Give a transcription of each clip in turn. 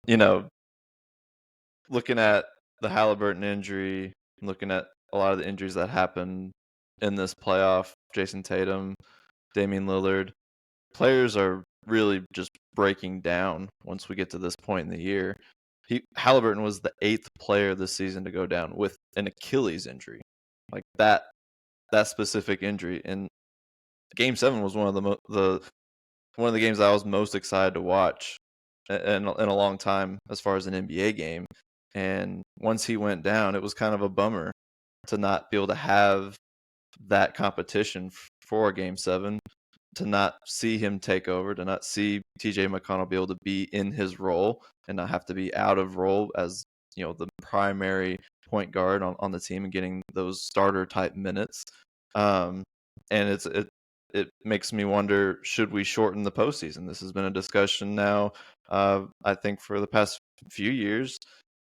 you know, looking at the Haliburton injury, looking at a lot of the injuries that happened in this playoff, Jason Tatum, Damian Lillard, players are really just breaking down once we get to this point in the year. Haliburton was the 8th player this season to go down with an Achilles injury, like that specific injury. And Game 7 was one of the games I was most excited to watch in a long time as far as an NBA game. And once he went down, it was kind of a bummer to not be able to have that competition for Game 7, to not see him take over, to not see TJ McConnell be able to be in his role and not have to be out of role as the primary point guard on the team and getting those starter type minutes. And it makes me wonder, should we shorten the postseason? This has been a discussion now, I think, for the past few years,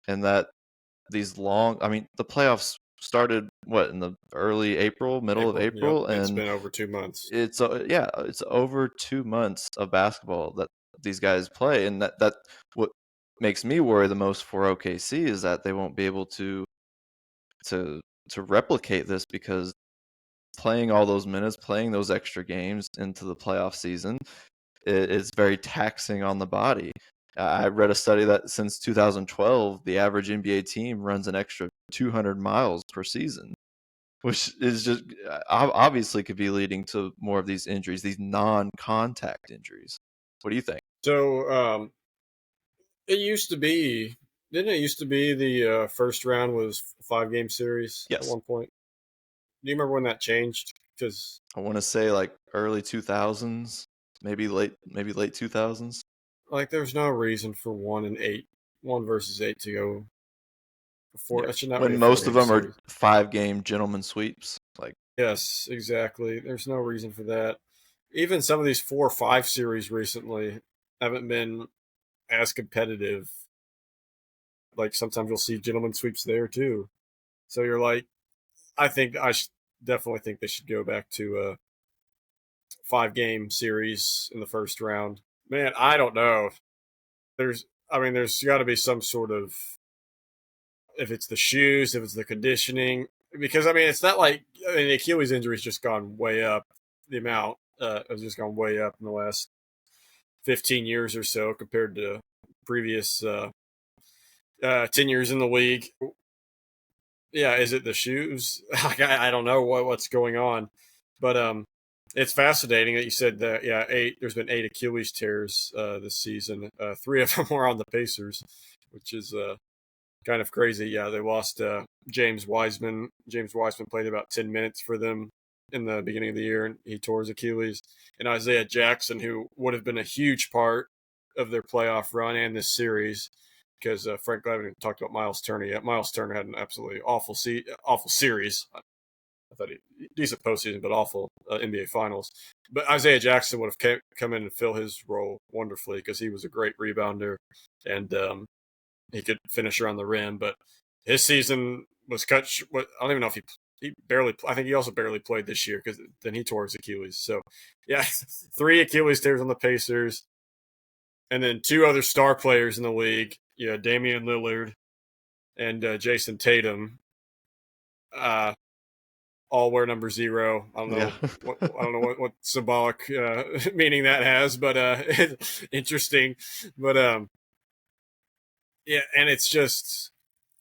and that the playoffs started in the early April, middle of Yep. April, It's and been over 2 months. it's over 2 months of basketball that these guys play, and that what makes me worry the most for OKC is that they won't be able to replicate this, because playing all those minutes, playing those extra games into the playoff season is very taxing on the body. I read a study that since 2012, the average NBA team runs an extra 200 miles per season, which is just obviously could be leading to more of these injuries, these non-contact injuries. What do you think? So it used to be, didn't it used to be the first round was a 5-game series at Yes. one point? Do you remember when that changed? Because I want to say like early 2000s, maybe late 2000s. like there's no reason for 1 versus 8 to go before. Yeah, That should not be when a most of 4-game them are series. 5-game gentleman sweeps. Like, Yes, exactly. There's no reason for that. Even some of these 4 or 5 series recently haven't been as competitive. Like sometimes you'll see gentlemen sweeps there too. So you're like, definitely think they should go back to a 5-game series in the first round. Man, I don't know. There's got to be some sort of, if it's the shoes, if it's the conditioning, because it's not like the Achilles injury's just gone way up. The amount has just gone way up in the last 15 years or so compared to previous 10 years in the league. Yeah, is it the shoes? I don't know what's going on, but it's fascinating that you said that. Yeah, there's been 8 Achilles tears this season. 3 of them were on the Pacers, which is kind of crazy. Yeah, they lost James Wiseman. James Wiseman played about 10 minutes for them in the beginning of the year, and he tore his Achilles. And Isaiah Jackson, who would have been a huge part of their playoff run and this series, because Frank Glavin talked about Miles Turner yet. Miles Turner had an absolutely awful series. I thought decent postseason, but awful NBA Finals. But Isaiah Jackson would have come in and fill his role wonderfully, because he was a great rebounder, and he could finish around the rim. But his season was cut. I don't even know if he barely. I think he also barely played this year, because then he tore his Achilles. So yeah, 3 Achilles tears on the Pacers, and then 2 other star players in the league. Yeah, Damian Lillard and Jason Tatum. All wear number 0. I don't know yeah. what symbolic meaning that has, but interesting. But yeah, and it's just,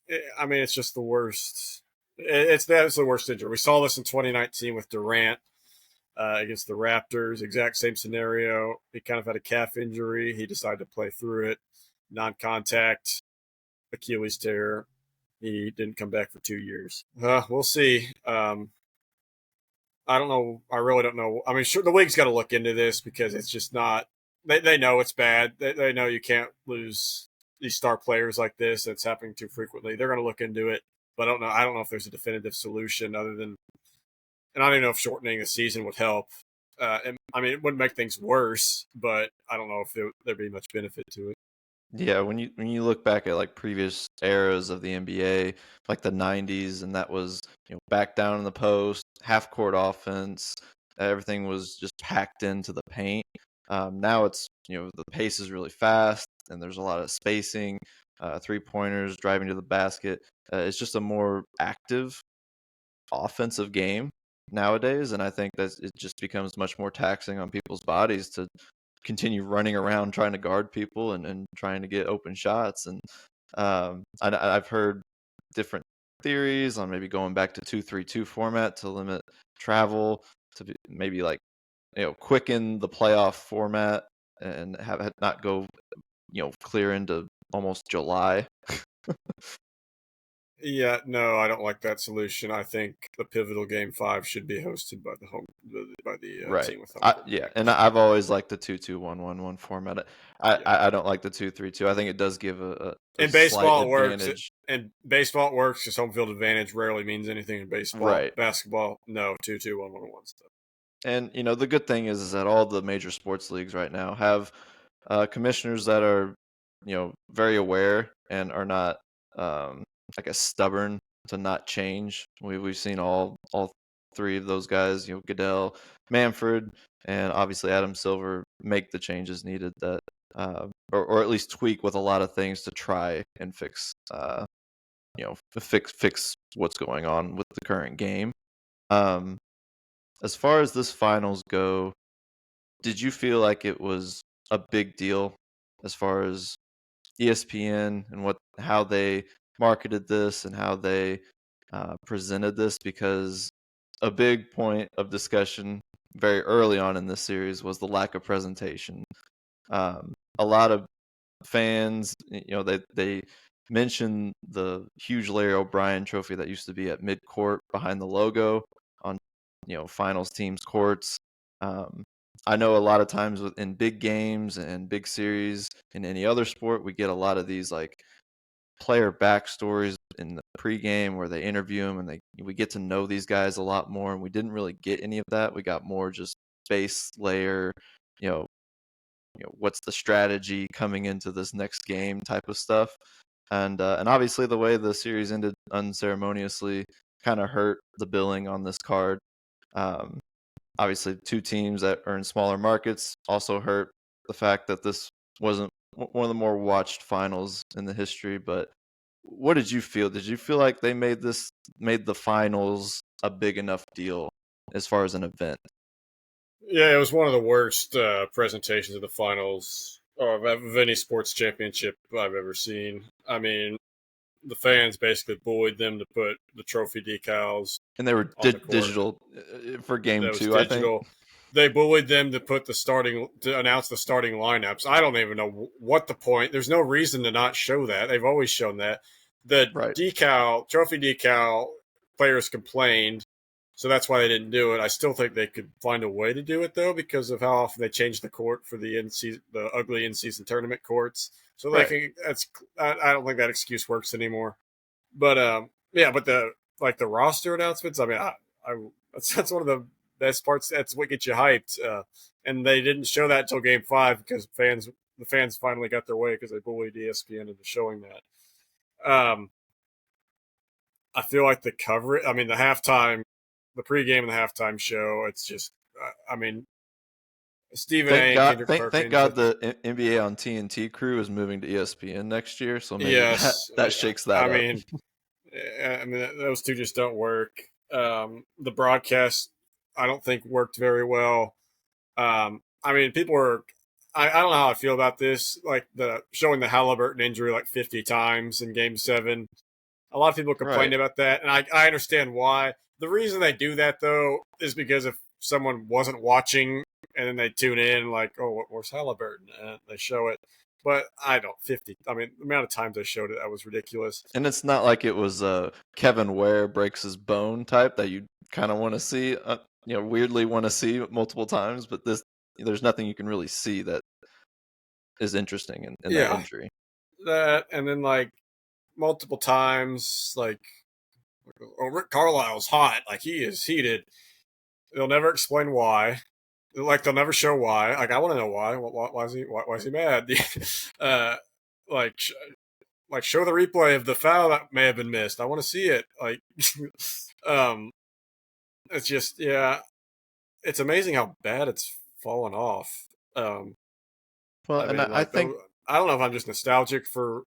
it's just the worst. That's the worst injury. We saw this in 2019 with Durant against the Raptors. Exact same scenario. He kind of had a calf injury. He decided to play through it. Non-contact Achilles tear. He didn't come back for 2 years. We'll see. I don't know. I really don't know. Sure, the league's got to look into this, because it's just not. They know it's bad. They know you can't lose these star players like this. It's happening too frequently. They're going to look into it, but I don't know. I don't know if there's a definitive solution other than, and I don't even know if shortening the season would help. It wouldn't make things worse, but I don't know if there'd be much benefit to it. Yeah, when you look back at like previous eras of the NBA, like the 90s, and that was, back down in the post, half court offense, everything was just packed into the paint. Now it's, the pace is really fast. and there's a lot of spacing, 3-pointers, driving to the basket. It's just a more active offensive game nowadays, and I think that it just becomes much more taxing on people's bodies to continue running around trying to guard people and trying to get open shots. And I've heard different theories on maybe going back to 2-3-2 format to limit travel, to maybe like quicken the playoff format and have it not go clear into almost July. Yeah, no, I don't like that solution. I think the pivotal game 5 should be hosted by the Right. team with home court Yeah, and advantage. I've always liked the 2-2-1-1-1 format. Yeah, I don't like the 2-3-2. I think it does give a in slight baseball it works. advantage. In baseball it works because home field advantage rarely means anything in baseball. Right. Basketball, no, 2-2-1-1-1 stuff. And the good thing is that all the major sports leagues right now have commissioners that are very aware and are not I guess stubborn to not change. We've seen all three of those guys, Goodell, Manfred, and obviously Adam Silver, make the changes needed that or at least tweak with a lot of things to try and fix fix what's going on with the current game. Um, as far as this finals go, did you feel like it was a big deal as far as ESPN and how they marketed this and how they presented this? Because a big point of discussion very early on in this series was the lack of presentation. A lot of fans, they mentioned the huge Larry O'Brien trophy that used to be at midcourt behind the logo on finals teams courts. Um, I know a lot of times in big games and big series in any other sport, we get a lot of these like player backstories in the pregame where they interview them and we get to know these guys a lot more. And we didn't really get any of that. We got more just base layer, you know, what's the strategy coming into this next game type of stuff. And obviously the way the series ended unceremoniously kind of hurt the billing on this card. Um, Obviously, two teams that are in smaller markets also hurt the fact that this wasn't one of the more watched finals in the history. But what did you feel? Did you feel like they made the finals a big enough deal as far as an event? Yeah, it was one of the worst presentations of the finals of any sports championship I've ever seen. I mean, the fans basically bullied them to put the trophy decals And they were on the court. digital for game That was two, I think. digital. They bullied them to put to announce the starting lineups. I don't even know what the point. There's no reason to not show that. They've always shown that. The Right. trophy decal, players complained, so that's why they didn't do it. I still think they could find a way to do it though, because of how often they change the court for the the ugly in-season tournament courts. So they Right. can. I don't think that excuse works anymore. But yeah, but the roster announcements. I mean, that's one of the best parts. That's what gets you hyped. And they didn't show that until Game 5 because the fans finally got their way because they bullied ESPN into showing that. I feel like the coverage. I mean, the pregame and the halftime show. It's just. I mean, Stephen Thank A. and God, Kendrick thank Perkins. God the NBA on TNT crew is moving to ESPN next year, so maybe that Yes, that shakes that I up. mean, those two just don't work. The broadcast, I don't think worked very well. I mean, people were. I don't know how I feel about this. Like the showing the Haliburton injury like 50 times in Game 7. A lot of people complained Right. about that, and I understand why. The reason they do that though is because if someone wasn't watching and then they tune in, like, oh, where's Haliburton? And they show it. But I don't 50. I mean, the amount of times they showed it, that was ridiculous. And it's not like it was Kevin Ware breaks his bone type that you kind of want to see, weirdly want to see multiple times. But there's nothing you can really see that is interesting in that Yeah, injury. that and then like multiple times, like, oh, Rick Carlisle's hot, like he is heated. They'll never explain why. Like they'll never show why. Like I want to know why. Why is he mad? uh, like like show the replay of the foul that may have been missed. I want to see it. Like, um, it's just yeah. It's amazing how bad it's fallen off. Well, I and mean, I like think those. I don't know if I'm just nostalgic for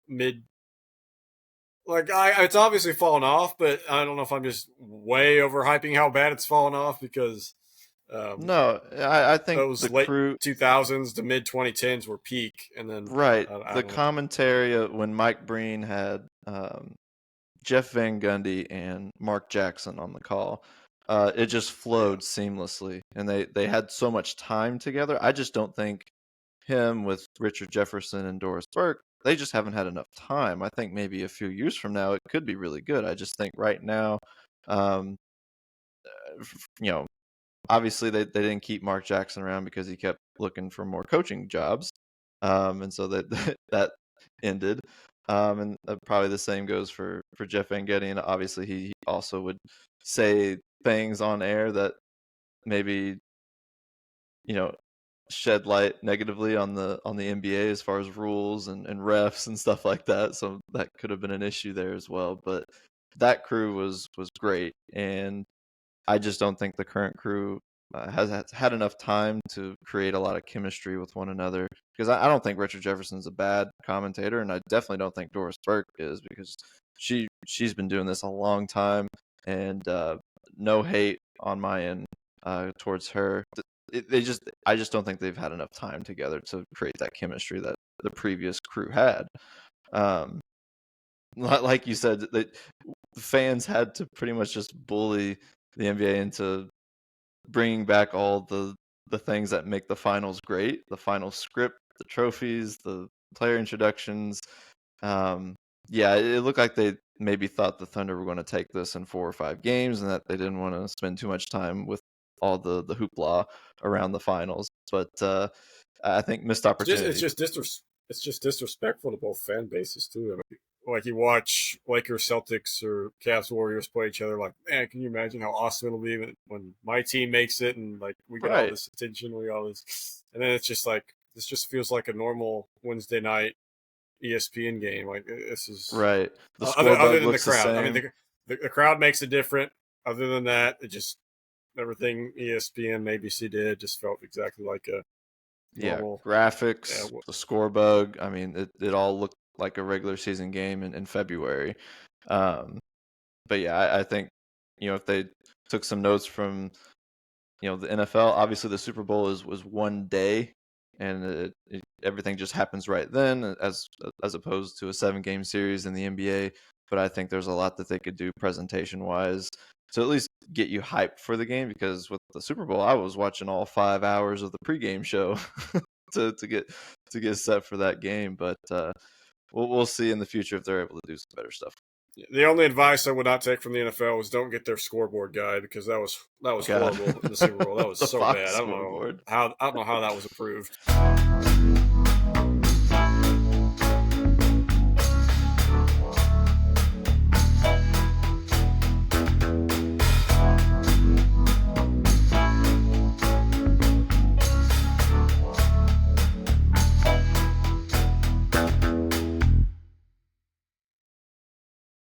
mid. Like it's obviously fallen off, but I don't know if I'm just way overhyping how bad it's fallen off because um, No, I think those the late crew. 2000s to mid 2010s were peak, and then Right. I The don't know. commentary when Mike Breen had Jeff Van Gundy and Mark Jackson on the call, it just Yeah, flowed seamlessly, and they had so much time together. I just don't think him with Richard Jefferson and Doris Burke, they just haven't had enough time. I think maybe a few years from now it could be really good. I just think right now, um, you know, obviously they didn't keep Mark Jackson around because he kept looking for more coaching jobs, and so that that ended. And probably the same goes for Jeff Van Gundy, and obviously he also would say things on air that maybe you know shed light negatively on the NBA as far as rules and refs and stuff like that. So that could have been an issue there as well. But that crew was great, and I just don't think the current crew has had enough time to create a lot of chemistry with one another. Because I don't think Richard Jefferson's a bad commentator, and I definitely don't think Doris Burke is because she's been doing this a long time, and no hate on my end towards her. I just don't think they've had enough time together to create that chemistry that the previous crew had. Um, like you said, the fans had to pretty much just bully the NBA into bringing back all the things that make the finals great, the final script, the trophies, the player introductions. Um, yeah, it looked like they maybe thought the Thunder were going to take this in 4 or 5 games, and that they didn't want to spend too much time with all the hoopla around the finals. But I think missed opportunity. it's just disrespectful to both fan bases too. I mean, like you watch Lakers, Celtics, or Cavs, Warriors play each other. Like, man, can you imagine how awesome it'll be when my team makes it and like we get all Right, this attention, we get all this, and then it's just like this just feels like a normal Wednesday night ESPN game. Like this is right. The other scoreboard than the looks the crowd. I mean, same. the crowd makes it different. Other than that, it just everything ESPN, ABC did just felt exactly like a Yeah, normal. graphics, the score bug. I mean, it all looked like a regular season game in February. Um, but yeah, I think if they took some notes from the NFL, obviously the Super Bowl was one day, and everything just happens right then, as opposed to a 7 game series in the NBA. But I think there's a lot that they could do presentation wise to at least get you hyped for the game. Because with the Super Bowl, I was watching all 5 hours of the pregame show to get set for that game. But we'll see in the future if they're able to do some better stuff. The only advice I would not take from the NFL was don't get their scoreboard guy because that was God, horrible in the Super Bowl. That was the so Fox bad. scoreboard. I don't know how that was approved.